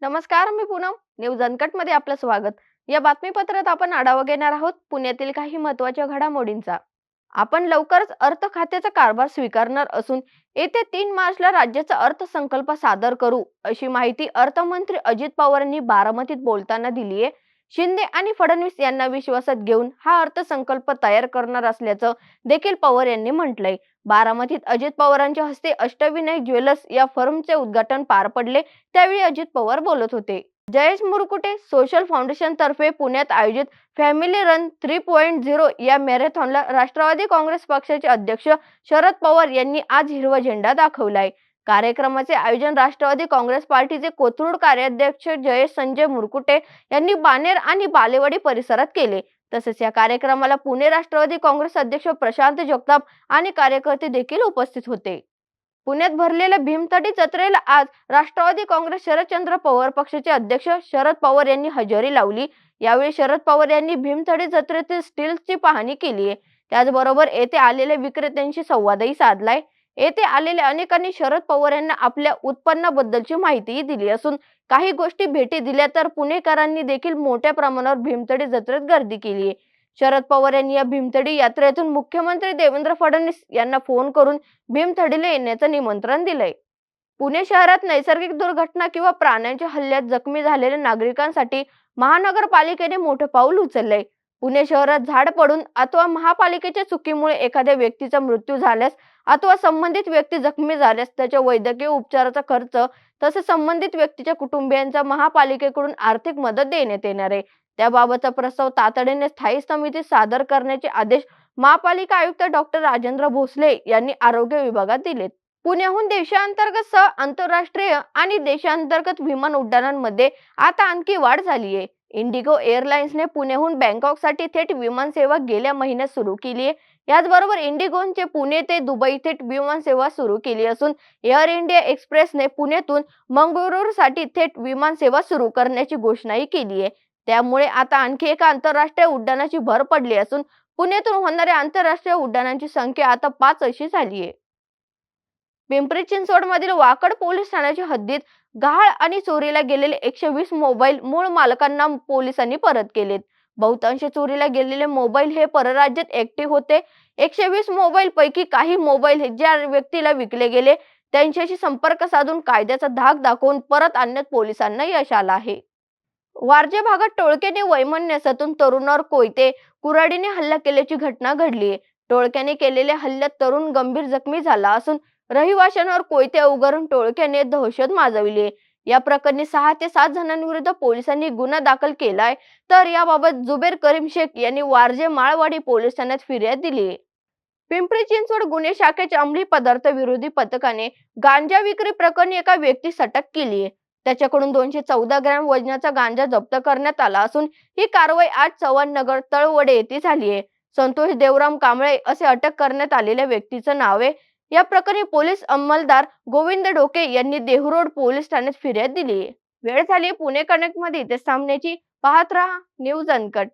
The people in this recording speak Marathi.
नमस्कार, मी पूनम. न्यूज अनकट मध्ये आपलं स्वागत. या बातमीपत्रात आपण आढावा घेणार आहोत पुण्यातील काही महत्त्वाच्या घडामोडींचा. आपण लवकरच अर्थ खात्याचा कारभार स्वीकारणार असून येत्या 3 मार्चला राज्याचा अर्थसंकल्प सादर करू, अशी माहिती अर्थमंत्री अजित पवार यांनी बारामतीत बोलताना दिली आहे. शिंदे आणि फडणवीस यांना विश्वासात घेऊन हा अर्थसंकल्प तयार करणार असल्याचं देखील पवार यांनी म्हटलंय. बारामतीत अजित पवारांच्या हस्ते अष्टविनायक ज्वेलर्स या फर्मचे उद्घाटन पार पडले. त्यावेळी अजित पवार बोलत होते. जयेश मुरकुटे सोशल फाउंडेशन तर्फे पुण्यात आयोजित फॅमिली रन 3.0 या मॅरेथॉनला राष्ट्रवादी काँग्रेस पक्षाचे अध्यक्ष शरद पवार यांनी आज हिरवा झेंडा दाखवलाय. कार्यक्रमाचे आयोजन राष्ट्रवादी काँग्रेस पार्टीचे कोथरूड कार्याध्यक्ष जयेश संजय मुरकुटे यांनी बाणेर आणि बालेवाडी परिसरात केले. तसेच या कार्यक्रमाला पुणे राष्ट्रवादी काँग्रेस अध्यक्ष प्रशांत जगताप आणि कार्यकर्ते देखील उपस्थित होते. पुण्यात भरलेल्या भीमथडी जत्रेला आज राष्ट्रवादी काँग्रेस शरदचंद्र पवार पक्षाचे अध्यक्ष शरद पवार यांनी हजेरी लावली. यावेळी शरद पवार यांनी भीमथडी जत्रेतील स्टॉल्सची पाहणी केली आहे. त्याचबरोबर येथे आलेल्या विक्रेत्यांशी संवादही साधलाय. येथे आलेल्या अनेकांनी शरद पवार यांना आपल्या उत्पन्नाबद्दलची माहितीही दिली असून काही गोष्टी भेटी दिल्या, तर पुणेकरांनी देखील मोठ्या प्रमाणावर भीमथडी जत्रेत गर्दी केली आहे. शरद पवार यांनी या भीमथडी यात्रेतून मुख्यमंत्री देवेंद्र फडणवीस यांना फोन करून भीमथडीला येण्याचं निमंत्रण दिलंय. पुणे शहरात नैसर्गिक दुर्घटना किंवा प्राण्यांच्या हल्ल्यात जखमी झालेल्या नागरिकांसाठी महानगरपालिकेने मोठे पाऊल उचललंय. पुणे शहरात झाड पडून अथवा महापालिकेच्या चुकीमुळे एखाद्या व्यक्तीचा मृत्यू झाल्यास अथवा संबंधित व्यक्ती जखमी झाल्यास त्याच्या वैद्यकीय उपचाराचा खर्च तसेच संबंधित व्यक्तीच्या कुटुंबियांचा महापालिकेकडून आर्थिक मदत देण्यात येणार आहे. त्याबाबतचा प्रस्ताव तातडीने स्थायी समितीत सादर करण्याचे आदेश महापालिका आयुक्त डॉक्टर राजेंद्र भोसले यांनी आरोग्य विभागात दिलेत. पुण्याहून देशांतर्गत सह आंतरराष्ट्रीय आणि देशांतर्गत विमान उड्डाणांमध्ये आता आणखी वाढ झाली आहे. इंडिगो एअरलाइन्सने पुण्याहून बँकॉकसाठी थेट विमान सेवा गेल्या महिन्यात सुरू केली आहे. याचबरोबर इंडिगोचे पुणे ते दुबई थेट विमान सेवा सुरू केली असून एअर इंडिया एक्सप्रेसने पुण्यातून मंगळुरूसाठी थेट विमान सेवा सुरू करण्याची घोषणाही केली आहे. त्यामुळे आता आणखी एका आंतरराष्ट्रीय उड्डाणाची भर पडली असून पुण्यातून होणाऱ्या आंतरराष्ट्रीय उड्डाणांची संख्या आता 5 अशी झाली आहे. पिंपरी चिंचवड मधील वाकड पोलीस ठाण्याच्या हद्दीत गहाळ आणि चोरीला गेलेले 120 मोबाईल मूळ मालकांना पोलिसांनी परत केलेत. बहुतांश चोरीला गेलेले मोबाईल हे परराज्यात ऍक्टिव्ह होते. 120 मोबाईल पैकी काही मोबाईल ज्या व्यक्तीला विकले गेले त्यांच्याशी संपर्क साधून कायद्याचा धाक दाखवून परत आणण्यात पोलिसांना यश आलं आहे. वारजे भागात टोळक्याने वैमनस्यातून तरुणावर कोयते कुऱ्हाडीने हल्ला केल्याची घटना घडली आहे. टोळक्याने केलेल्या हल्ल्यात तरुण गंभीर जखमी झाला असून रहिवाशांवर कोयते उगारून टोळक्याने दहशत माजवली आहे. या प्रकरणी 6 ते 7 जणांविरुद्ध पोलिसांनी गुन्हा दाखल केलाय. तर याबाबत जुबेर करीम शेख यांनी वारजे माळवाडी पोलीस ठाण्यात फिर्याद दिली आहे. पिंपरी चिंचवड गुन्हे शाखेच्या अंमली पदार्थ विरोधी पथकाने गांजा विक्री प्रकरणी एका व्यक्तीस अटक केली आहे. त्याच्याकडून 214 ग्रॅम वजनाचा गांजा जप्त करण्यात आला असून ही कारवाई आज चव्हाणनगर तळवडे येथे झाली आहे. संतोष देवराम कांबळे असे अटक करण्यात आलेल्या व्यक्तीचं नाव आहे. या प्रकरणी पोलीस अंमलदार गोविंद डोके यांनी देहूरोड पोलीस ठाण्यात फिर्याद दिली आहे. वेळ झाली पुणे कनेक्ट मध्ये इथे थांबण्याची. पाहत रहा न्यूज अनकट.